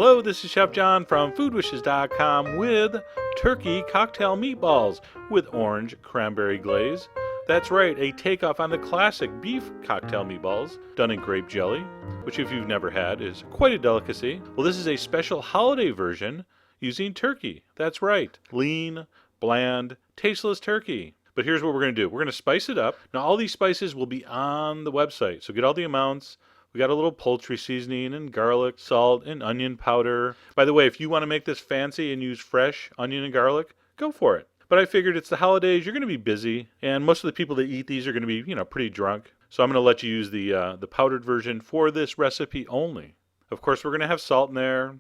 Hello, this is Chef John from Foodwishes.com with turkey cocktail meatballs with orange cranberry glaze. That's right, a takeoff on the classic beef cocktail meatballs done in grape jelly, which if you've never had is quite a delicacy. Well, this is a special holiday version using turkey. That's right, lean, bland, tasteless turkey. But here's what we're going to do. We're going to spice it up. Now, all these spices will be on the website, so get all the amounts. We got a little poultry seasoning and garlic, salt, and onion powder. By the way, if you want to make this fancy and use fresh onion and garlic, go for it. But I figured it's the holidays, you're going to be busy, and most of the people that eat these are going to be, pretty drunk. So I'm going to let you use the powdered version for this recipe only. Of course, we're going to have salt in there,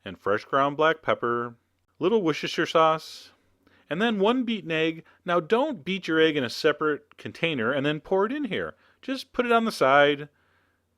and fresh ground black pepper, little Worcestershire sauce, and then 1 beaten egg. Now, don't beat your egg in a separate container and then pour it in here. Just put it on the side.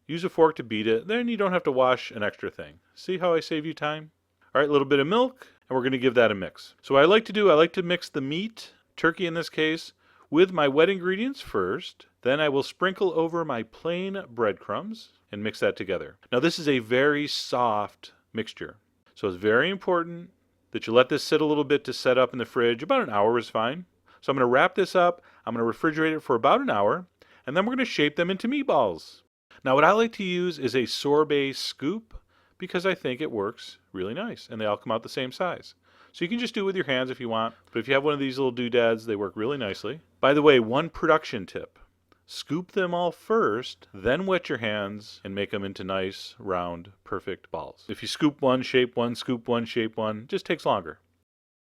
Use a fork to beat it. Then you don't have to wash an extra thing. See how I save you time? All right, a little bit of milk, and we're going to give that a mix. So what I like to mix the meat, turkey in this case, with my wet ingredients first. Then I will sprinkle over my plain breadcrumbs and mix that together. Now, this is a very soft mixture. So it's very important that you let this sit a little bit to set up in the fridge. About an hour is fine. So I'm going to wrap this up. I'm going to refrigerate it for about an hour, and then we're going to shape them into meatballs. Now, what I like to use is a sorbet scoop because I think it works really nice, and they all come out the same size. So you can just do it with your hands if you want, but if you have one of these little doodads, they work really nicely. By the way, one production tip. Scoop them all first, then wet your hands and make them into nice, round, perfect balls. If you scoop one, shape one, scoop one, shape one, it just takes longer.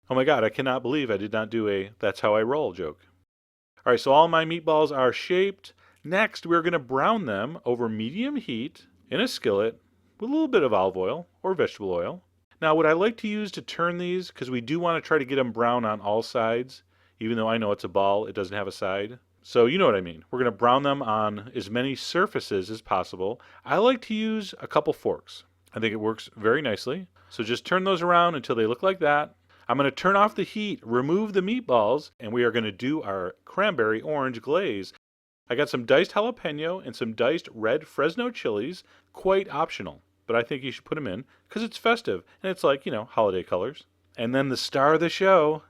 Oh my God, I cannot believe I did not do a that's how I roll joke. All right, so all my meatballs are shaped. Next, we're going to brown them over medium heat in a skillet with a little bit of olive oil or vegetable oil. Now, what I like to use to turn these, because we do want to try to get them brown on all sides, even though I know it's a ball, it doesn't have a side. So you know what I mean. We're going to brown them on as many surfaces as possible. I like to use a couple forks. I think it works very nicely. So just turn those around until they look like that. I'm going to turn off the heat, remove the meatballs, and we are going to do our cranberry orange glaze. I got some diced jalapeno and some diced red Fresno chilies, quite optional, but I think you should put them in because it's festive and it's like, holiday colors. And then the star of the show.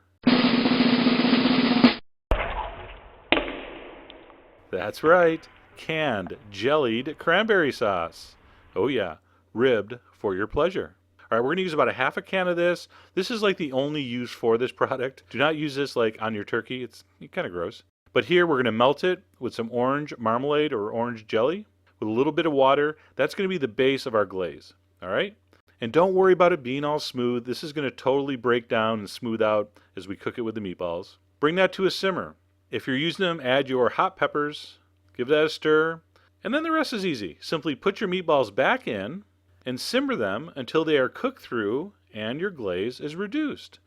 That's right, canned, jellied cranberry sauce. Oh yeah, ribbed for your pleasure. All right, we're going to use about a half a can of this. This is like the only use for this product. Do not use this like on your turkey. It's kind of gross. But here we're going to melt it with some orange marmalade or orange jelly with a little bit of water. That's going to be the base of our glaze. All right? And don't worry about it being all smooth. This is going to totally break down and smooth out as we cook it with the meatballs. Bring that to a simmer. If you're using them, add your hot peppers, give that a stir, and then the rest is easy. Simply put your meatballs back in and simmer them until they are cooked through and your glaze is reduced.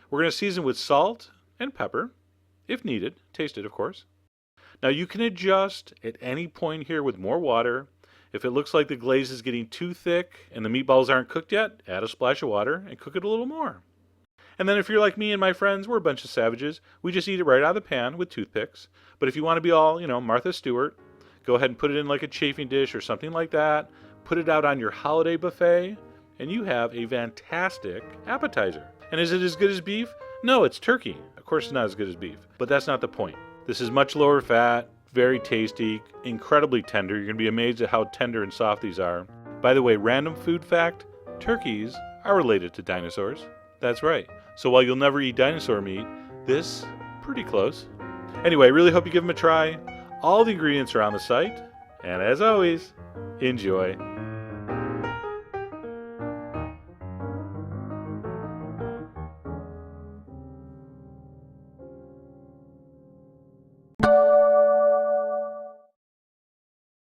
We're going to season with salt and pepper, if needed. Taste it, of course. Now you can adjust at any point here with more water. If it looks like the glaze is getting too thick and the meatballs aren't cooked yet, add a splash of water and cook it a little more. And then if you're like me and my friends, we're a bunch of savages. We just eat it right out of the pan with toothpicks. But if you want to be all, Martha Stewart, go ahead and put it in like a chafing dish or something like that. Put it out on your holiday buffet, and you have a fantastic appetizer. And is it as good as beef? No, it's turkey. Of course, it's not as good as beef, but that's not the point. This is much lower fat, very tasty, incredibly tender. You're going to be amazed at how tender and soft these are. By the way, random food fact, turkeys are related to dinosaurs. That's right. So while you'll never eat dinosaur meat, this, pretty close. Anyway, I really hope you give them a try. All the ingredients are on the site. And as always, enjoy.